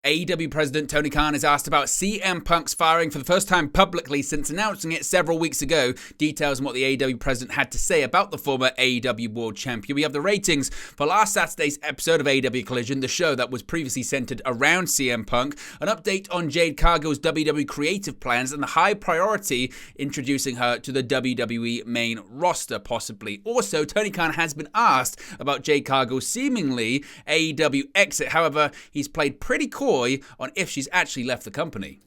AEW President Tony Khan is asked about CM Punk's firing for the first time publicly since announcing it several weeks ago. Details on what the AEW President had to say about the former AEW World Champion. We have the ratings for last Saturday's episode of AEW Collision, the show that was previously centered around CM Punk, an update on Jade Cargill's WWE creative plans, and the high priority introducing her to the WWE main roster, possibly. Also, Tony Khan has been asked about Jade Cargill's seemingly AEW exit. However, he's played pretty cool on if she's actually left the company.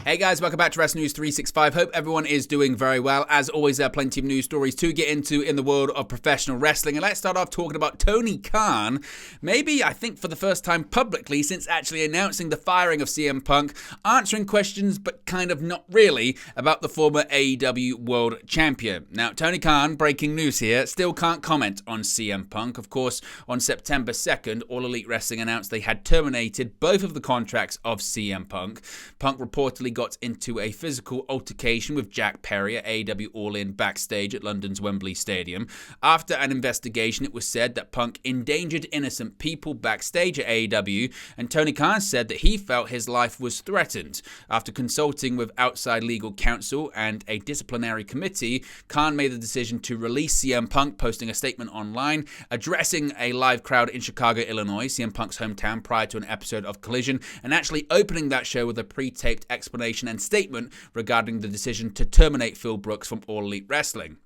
Hey guys, welcome back to Wrestling News 365. Hope everyone is doing very well. As always, there are plenty of news stories to get into in the world of professional wrestling. And let's start off talking about Tony Khan. Maybe, I think, for the first time publicly since actually announcing the firing of CM Punk, answering questions, but kind of not really, about the former AEW World Champion. Now, Tony Khan, breaking news here, still can't comment on CM Punk. Of course, on September 2nd, All Elite Wrestling announced they had terminated both of the contracts of CM Punk. Punk reportedly got into a physical altercation with Jack Perry at AEW All In backstage at London's Wembley Stadium. After an investigation, it was said that Punk endangered innocent people backstage at AEW, and Tony Khan said that he felt his life was threatened. After consulting with outside legal counsel and a disciplinary committee, Khan made the decision to release CM Punk, posting a statement online addressing a live crowd in Chicago, Illinois, CM Punk's hometown, prior to an episode of Collision, and actually opening that show with a pre-taped explanation and statement regarding the decision to terminate Phil Brooks from All Elite Wrestling.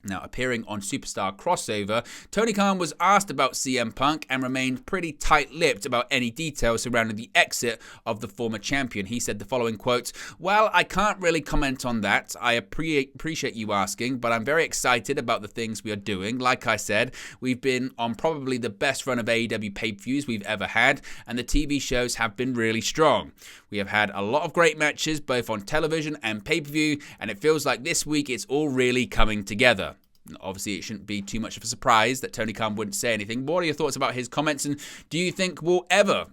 Now, appearing on Superstar Crossover, Tony Khan was asked about CM Punk and remained pretty tight-lipped about any details surrounding the exit of the former champion. He said the following quote, "Well, I can't really comment on that. I appreciate you asking, but I'm very excited about the things we are doing. Like I said, we've been on probably the best run of AEW pay-per-views we've ever had, and the TV shows have been really strong. We have had a lot of great matches, both on television and pay-per-view, and it feels like this week it's all really coming together." Obviously, it shouldn't be too much of a surprise that Tony Khan wouldn't say anything. What are your thoughts about his comments, and do you think we'll ever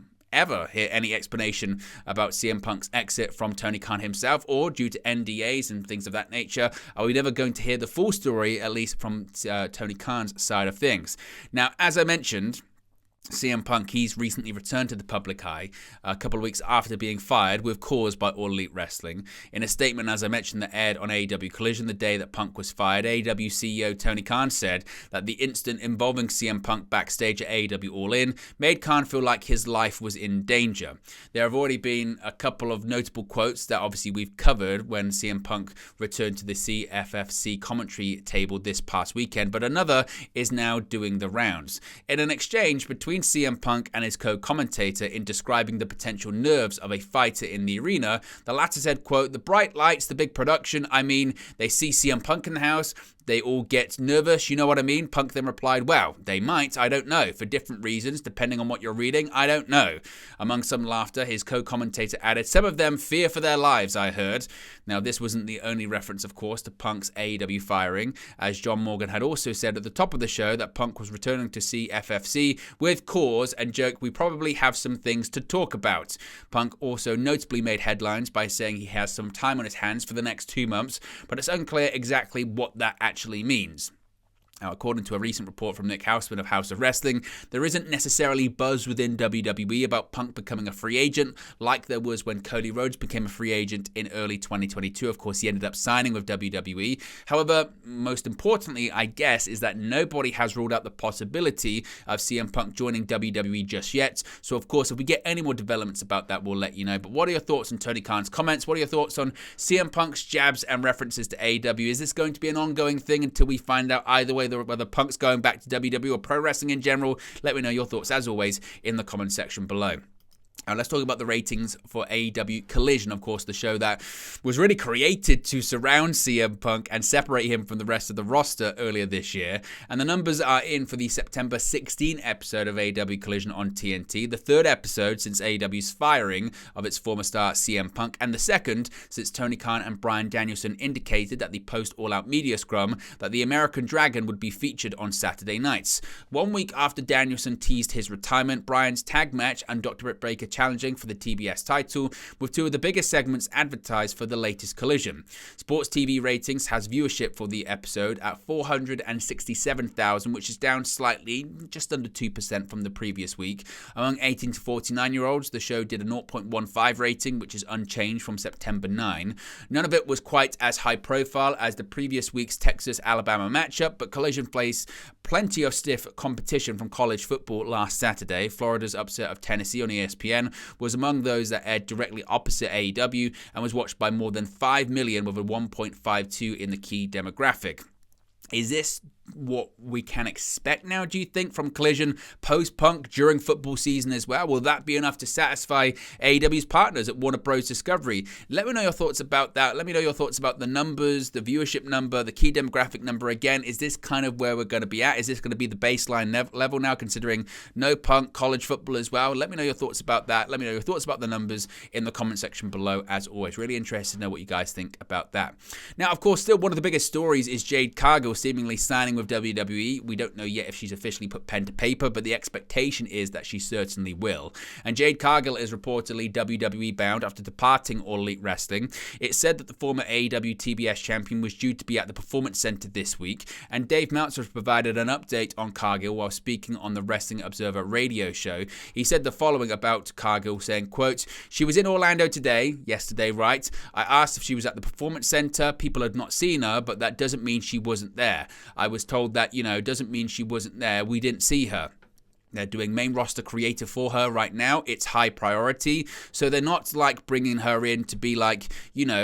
hear any explanation about CM Punk's exit from Tony Khan himself, or due to NDAs and things of that nature, are we never going to hear the full story, at least from Tony Khan's side of things? Now, as I mentioned, CM Punk, he's recently returned to the public eye a couple of weeks after being fired with cause by All Elite Wrestling. In a statement, as I mentioned, that aired on AEW Collision the day that Punk was fired, AEW CEO Tony Khan said that the incident involving CM Punk backstage at AEW All In made Khan feel like his life was in danger. There have already been a couple of notable quotes that obviously we've covered when CM Punk returned to the CFFC commentary table this past weekend, but another is now doing the rounds. In an exchange between CM Punk and his co-commentator in describing the potential nerves of a fighter in the arena, the latter said, quote, "The bright lights, the big production, I mean, they see CM Punk in the house, they all get nervous, you know what I mean?" Punk then replied, "Well, they might, I don't know, for different reasons, depending on what you're reading, I don't know." Among some laughter, his co-commentator added, "Some of them fear for their lives, I heard." Now, this wasn't the only reference, of course, to Punk's AEW firing, as John Morgan had also said at the top of the show that Punk was returning to CFFC with cause and joked, "We probably have some things to talk about." Punk also notably made headlines by saying he has some time on his hands for the next 2 months, but it's unclear exactly what that actually means. Now, according to a recent report from Nick Hausman of House of Wrestling, there isn't necessarily buzz within WWE about Punk becoming a free agent like there was when Cody Rhodes became a free agent in early 2022. Of course, he ended up signing with WWE. However, most importantly, I guess, is that nobody has ruled out the possibility of CM Punk joining WWE just yet. So, of course, if we get any more developments about that, we'll let you know. But what are your thoughts on Tony Khan's comments? What are your thoughts on CM Punk's jabs and references to AEW? Is this going to be an ongoing thing until we find out either way whether Punk's going back to WWE or pro wrestling in general? Let me know your thoughts, as always, in the comment section below. Now, let's talk about the ratings for AEW Collision, of course, the show that was really created to surround CM Punk and separate him from the rest of the roster earlier this year. And the numbers are in for the September 16 episode of AEW Collision on TNT, the third episode since AEW's firing of its former star CM Punk, and the second since Tony Khan and Bryan Danielson indicated at the post-All Out media scrum that the American Dragon would be featured on Saturday nights. 1 week after Danielson teased his retirement, Bryan's tag match and Dr. Britt Baker challenging for the TBS title, with two of the biggest segments advertised for the latest Collision. Sports TV Ratings has viewership for the episode at 467,000, which is down slightly, just under 2% from the previous week. Among 18 to 49-year-olds, the show did a 0.15 rating, which is unchanged from September 9. None of it was quite as high profile as the previous week's Texas-Alabama matchup, but Collision faced plenty of stiff competition from college football last Saturday. Florida's upset of Tennessee on ESPN was among those that aired directly opposite AEW and was watched by more than 5 million with a 1.52 in the key demographic. Is this what we can expect now, do you think, from Collision post-Punk during football season as well? Will that be enough to satisfy AEW's partners at Warner Bros. Discovery? Let me know your thoughts about that. Let me know your thoughts about the numbers, the viewership number, the key demographic number. Again, is this kind of where we're going to be at? Is this going to be the baseline level now, considering no Punk, college football as well? Let me know your thoughts about that. Let me know your thoughts about the numbers in the comment section below, as always. Really interested to know what you guys think about that. Now, of course, still one of the biggest stories is Jade Cargill seemingly signing with WWE. We don't know yet if she's officially put pen to paper, but the expectation is that she certainly will. And Jade Cargill is reportedly WWE bound after departing All Elite Wrestling. It's said that the former AEW TBS champion was due to be at the Performance Center this week, and Dave Meltzer provided an update on Cargill while speaking on the Wrestling Observer radio show. He said the following about Cargill, saying, quote, "She was in Orlando yesterday, right? I asked if she was at the Performance Center. People had not seen her, but that doesn't mean she wasn't there. I was told that, doesn't mean she wasn't there. We didn't see her. They're doing main roster creative for her right now. It's high priority. So they're not like bringing her in to be like,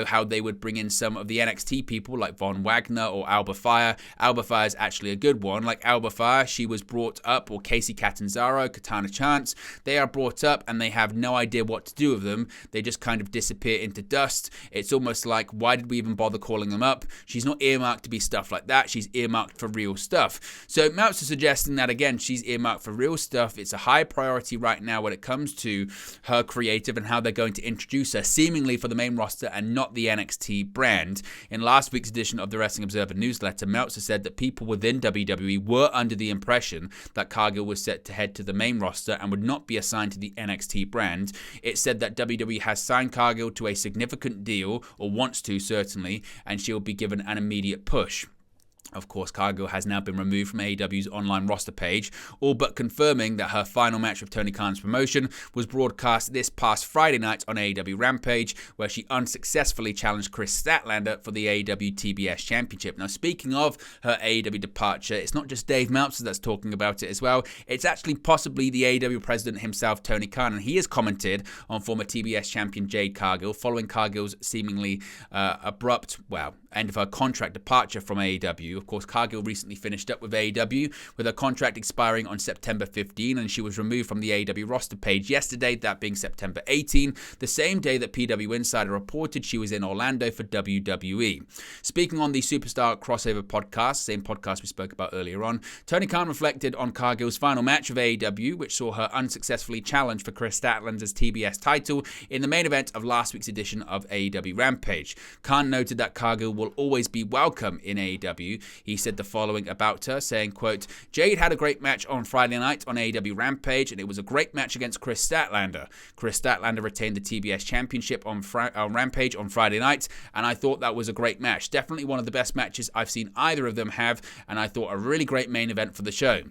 how they would bring in some of the NXT people like Von Wagner or Alba Fire. Alba Fire is actually a good one. Like Alba Fire, she was brought up, or Casey Catanzaro, Katana Chance. They are brought up and they have no idea what to do with them. They just kind of disappear into dust. It's almost like, why did we even bother calling them up? She's not earmarked to be stuff like that. She's earmarked for real stuff. So Meltzer suggesting that, again, she's earmarked for real stuff. It's a high priority right now when it comes to her creative and how they're going to introduce her, seemingly for the main roster and not the NXT brand. In last week's edition of the Wrestling Observer newsletter, Meltzer said that people within WWE were under the impression that Cargill was set to head to the main roster and would not be assigned to the NXT brand. It said that WWE has signed Cargill to a significant deal, or wants to certainly, and she'll be given an immediate push. Of course, Cargill has now been removed from AEW's online roster page, all but confirming that her final match with Tony Khan's promotion was broadcast this past Friday night on AEW Rampage, where she unsuccessfully challenged Chris Statlander for the AEW TBS Championship. Now, speaking of her AEW departure, it's not just Dave Meltzer that's talking about it as well. It's actually possibly the AEW president himself, Tony Khan, and he has commented on former TBS champion Jade Cargill following Cargill's seemingly abrupt, end of her contract departure from AEW. Of course, Cargill recently finished up with AEW, with her contract expiring on September 15, and she was removed from the AEW roster page yesterday, that being September 18, the same day that PW Insider reported she was in Orlando for WWE. Speaking on the Superstar Crossover podcast, same podcast we spoke about earlier on, Tony Khan reflected on Cargill's final match of AEW, which saw her unsuccessfully challenge for Chris Statlander's TBS title in the main event of last week's edition of AEW Rampage. Khan noted that Cargill will always be welcome in AEW. He said the following about her, saying, quote, "Jade had a great match on Friday night on AEW Rampage, and it was a great match against Chris Statlander. Chris Statlander retained the TBS Championship on Rampage on Friday night, and I thought that was a great match. Definitely one of the best matches I've seen either of them have, and I thought a really great main event for the show."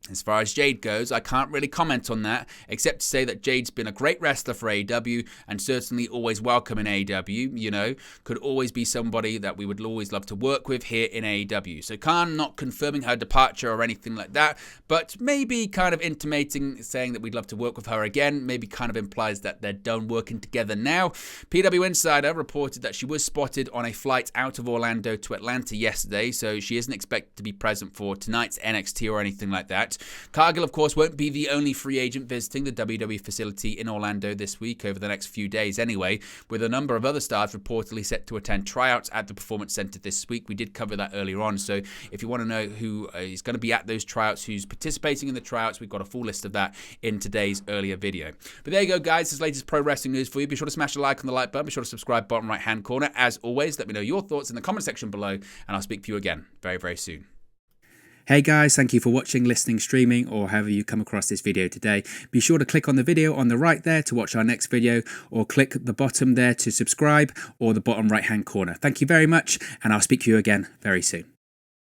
As far as Jade goes, I can't really comment on that, except to say that Jade's been a great wrestler for AEW and certainly always welcome in AEW, could always be somebody that we would always love to work with here in AEW. So Khan not confirming her departure or anything like that, but maybe kind of intimating, saying that we'd love to work with her again, maybe kind of implies that they're done working together now. PW Insider reported that she was spotted on a flight out of Orlando to Atlanta yesterday, so she isn't expected to be present for tonight's NXT or anything like that. Cargill, of course, won't be the only free agent visiting the WWE facility in Orlando this week, over the next few days anyway, with a number of other stars reportedly set to attend tryouts at the Performance Center this week. We did cover that earlier on, so if you want to know who is going to be at those tryouts, who's participating in the tryouts, we've got a full list of that in today's earlier video. But there you go, guys. This is the latest pro wrestling news for you. Be sure to smash the like on the like button. Be sure to subscribe bottom right-hand corner. As always, let me know your thoughts in the comment section below, and I'll speak to you again very, very soon. Hey guys, thank you for watching, listening, streaming, or however you come across this video today. Be sure to click on the video on the right there to watch our next video, or click the bottom there to subscribe, or the bottom right hand corner. Thank you very much, and I'll speak to you again very soon.